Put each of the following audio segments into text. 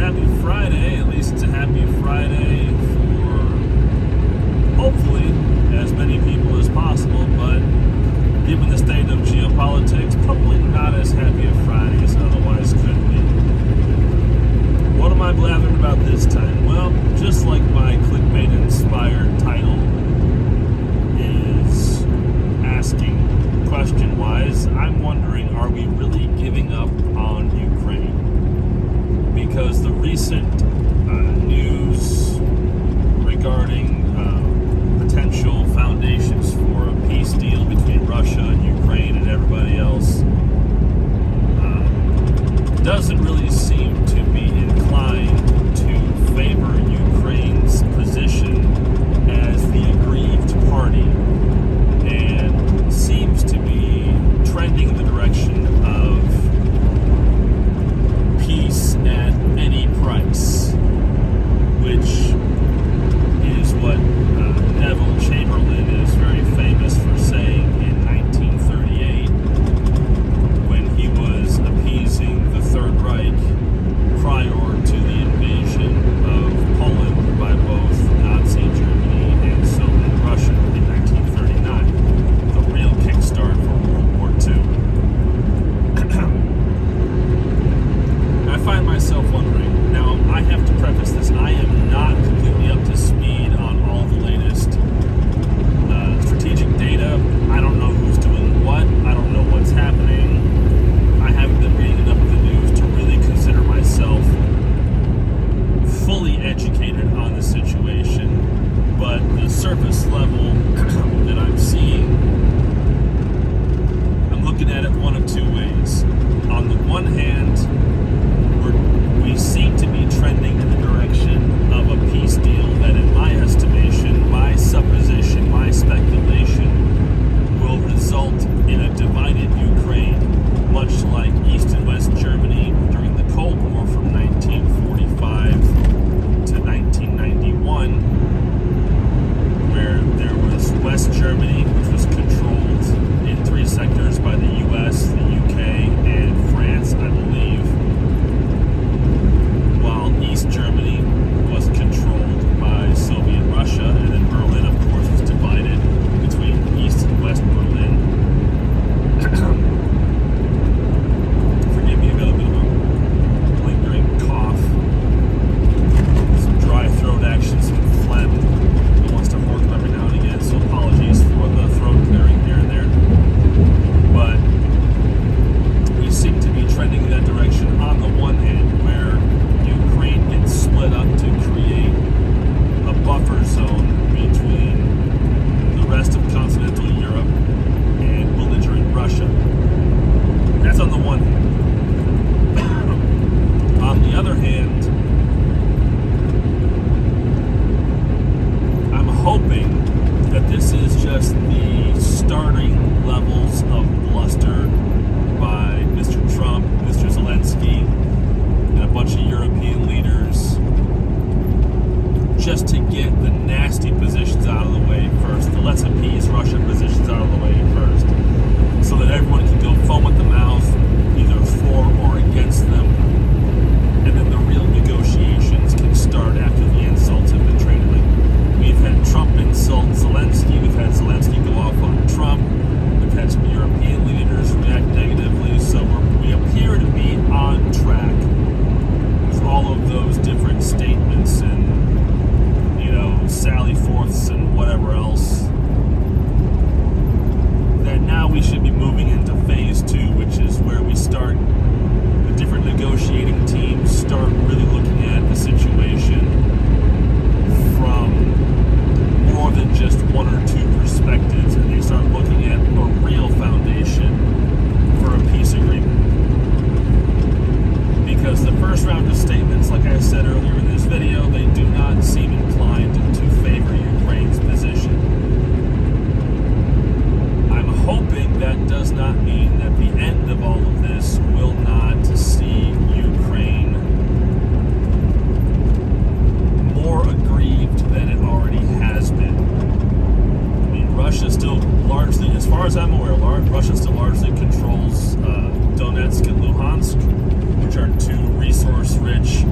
happy Friday. At least it's a happy Friday for hopefully as many people as possible, but given the state of geopolitics, probably not as happy a Friday as it otherwise could be. What am I blathering about this time? Well, just like my clickbait-inspired title is asking question-wise, I'm wondering, are we really giving up on Ukraine? Because the recent news regarding potential foundations for a peace deal between Russia and Ukraine and everybody else doesn't really seem to be inclined to favor Ukraine's position as the aggrieved party, and seems to be trending in the direction of peace at any price, which is what Neville Chamberlain is very famous for saying in 1938 when he was appeasing the Third Reich prior to the invasion of Poland by both Nazi Germany and Soviet Russia in 1939, the real kickstart for World War II. I find myself wondering, now I have to preface this, I am not completely up to speed on all the latest strategic data. I don't know who's doing what, I don't know what's happening. I haven't been reading enough of the news to really consider myself fully educated on the situation, but the surface level that I'm seeing, I'm looking at it one of two ways. On the one hand, we seem to be trending in the direction of a peace deal that, in my estimation, my supposition, my speculation, will result in a divided Ukraine, much like East and West Germany during the Cold War from 1945 to 1991, where there was West Germany, which was controlled in three sectors by the US, the UK, and France, I believe, while East Germany was controlled by Soviet Russia, and then Berlin, of course, was divided between East and West Berlin. Forgive me, I've got a bit of a lingering cough, some dry throat action, some phlegm that wants to work every now and again, so apologies for the throat clearing here and there. But we seem to be trending in that direction on the one hand, where Ukraine gets split up to create a buffer zone between the rest of continental Europe and belligerent Russia. That's on the one hand. On the other hand, I'm hoping that this is just the starting levels of bluster by Mr. Trump, Mr. Zelensky, and a bunch of European leaders, just to get the nasty positions out of the way first, the let's appease Russia positions out of the way first, so that everyone can go foam at the mouth, either for or against them, and then the real negotiations can start after the insults have been traded. Like, we've had Trump insult Zelensky, we've had Zelensky go off on Trump, we've had some European leaders react negatively, so we appear to be on track with all of those different statements and, sally forths and whatever else, that now we should be moving into phase 2, which is where we start, the different negotiating teams start really looking at the situation from more than just one or two perspectives, and they start looking at a real foundation for a peace agreement. Because the first round of statements, like I said earlier in this video, they do not seem inclined to favor Ukraine's position. I'm hoping that does not mean that the end of all of this will not see Ukraine more aggrieved than it already has been. I mean, Russia still largely, as far as I'm aware, Russia still largely controls Donetsk and Luhansk, which are two resource-rich,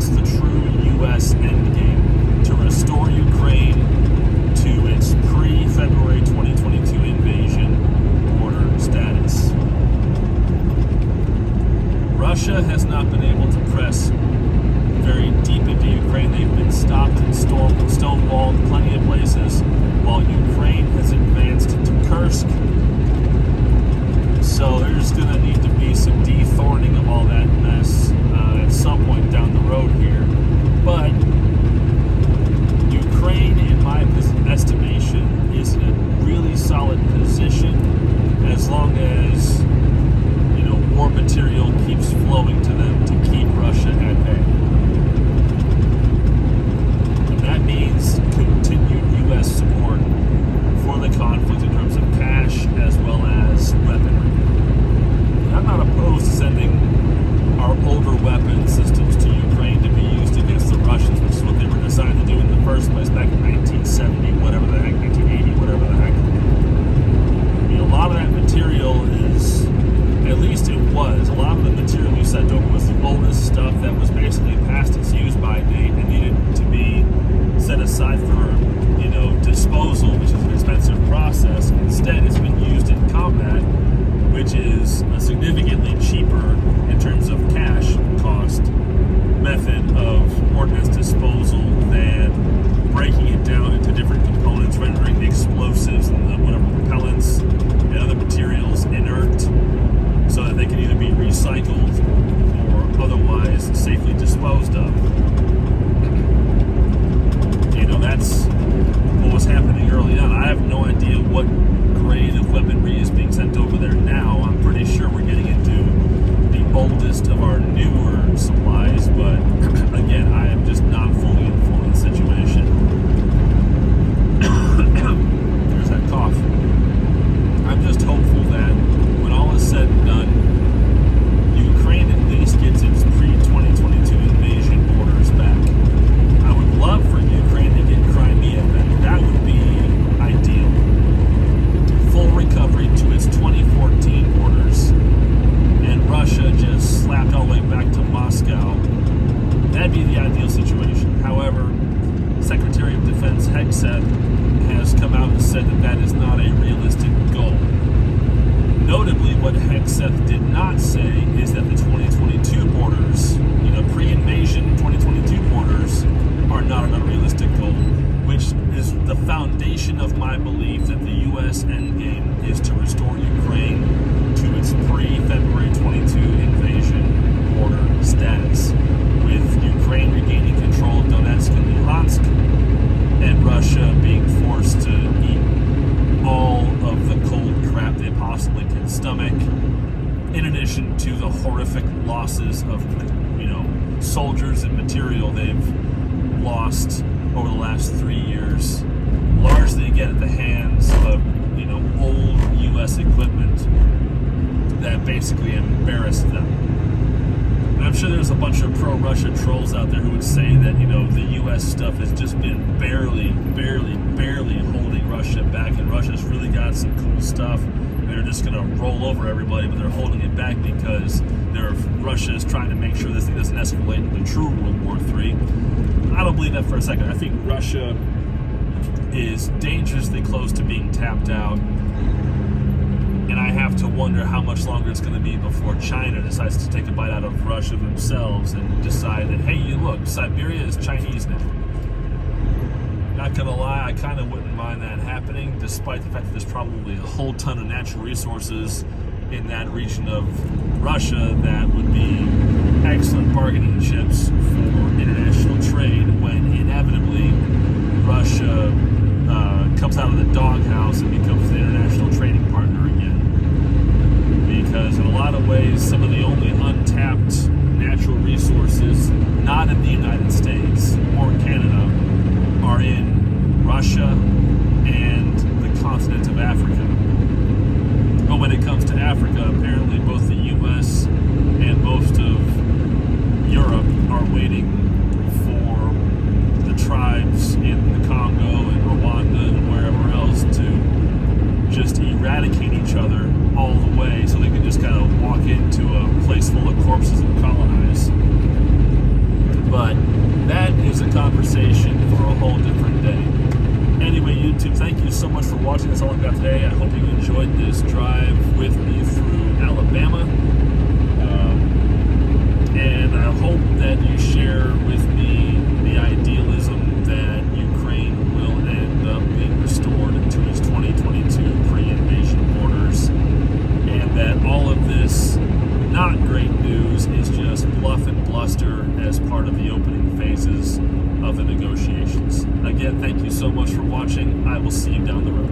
that's the true U.S. endgame, to restore Ukraine to its pre-February 2022 invasion border status. Russia has not been able to press very deep into Ukraine. They've been stopped and stonewalled plenty of places, while Ukraine has advanced to Kursk. So there's going to need to be some dethorning of all that mess at some point down the road here. But Ukraine, in my estimation, is in a really solid position as long as, war material keeps flowing to them to keep Russia at bay. And that means continued U.S. support for the conflict in terms of cash as well as weaponry. I'm not opposed to sending our older weapon systems to Ukraine to be used against the Russians, which is what they were designed to do in the first place back in 1970, whatever the heck, 1980, whatever the heck. A lot of that material is, at least it was, a lot of the material we sent over was the oldest stuff that was basically past its use-by date and needed to be set aside for, disposal, which is an expensive process. Instead, it's been used in combat, which is a significantly cheaper in terms of cash cost method of ordnance disposal than breaking it down into different components, rendering the explosives and the whatever propellants and other materials inert so that they can either be recycled or otherwise safely disposed of. That's what was happening early on. I have no idea what grade of weaponry is being sent over there now. I'm pretty sure we're getting into the oldest of our newer supplies, but again, I am just not fully informed of the situation. There's that cough. I'm just hopeful that when all is said and done, Ukraine at least gets its pre-2022 invasion borders back. I would love for Ukraine to get Crimea back. That would be ideal. Full recovery to its 2014 borders, and Russia just slapped all the way back to Moscow. That'd be the ideal situation. However, Secretary of Defense Hegseth has come out and said that that is not a realistic goal. Notably, what Hegseth did not say is that the 2022 borders, pre-invasion 2022 borders, are not an unrealistic goal, which is the foundation of my belief that the U.S. endgame is to restore Ukraine to its pre-February 22 invasion border status, with Ukraine regaining control of Donetsk and Luhansk, and Russia being forced to eat all of the cold crap they possibly can stomach, in addition to the horrific losses of, soldiers and material they've lost over the last 3 years, largely again at the hands of, old U.S. equipment that basically embarrassed them. And I'm sure there's a bunch of pro-Russia trolls out there who would say that, the U.S. stuff has just been barely holding Russia back, and Russia's really got some cool stuff. They're just going to roll over everybody, but they're holding it back because Russia is trying to make sure this thing doesn't escalate into true World War III. I don't believe that for a second. I think Russia is dangerously close to being tapped out, and I have to wonder how much longer it's going to be before China decides to take a bite out of Russia themselves and decide that, hey, look, Siberia is Chinese now. Not gonna lie, I kind of wouldn't mind that happening, despite the fact that there's probably a whole ton of natural resources in that region of Russia that would be excellent bargaining chips for international trade when inevitably Russia comes out of the doghouse and becomes an international trading partner again. Because in a lot of ways, some of the only untapped natural resources not in the United States or Canada are in Russia and the continent of Africa. But when it comes to Africa, apparently both the U.S. and most of Europe are waiting we'll see you down the road.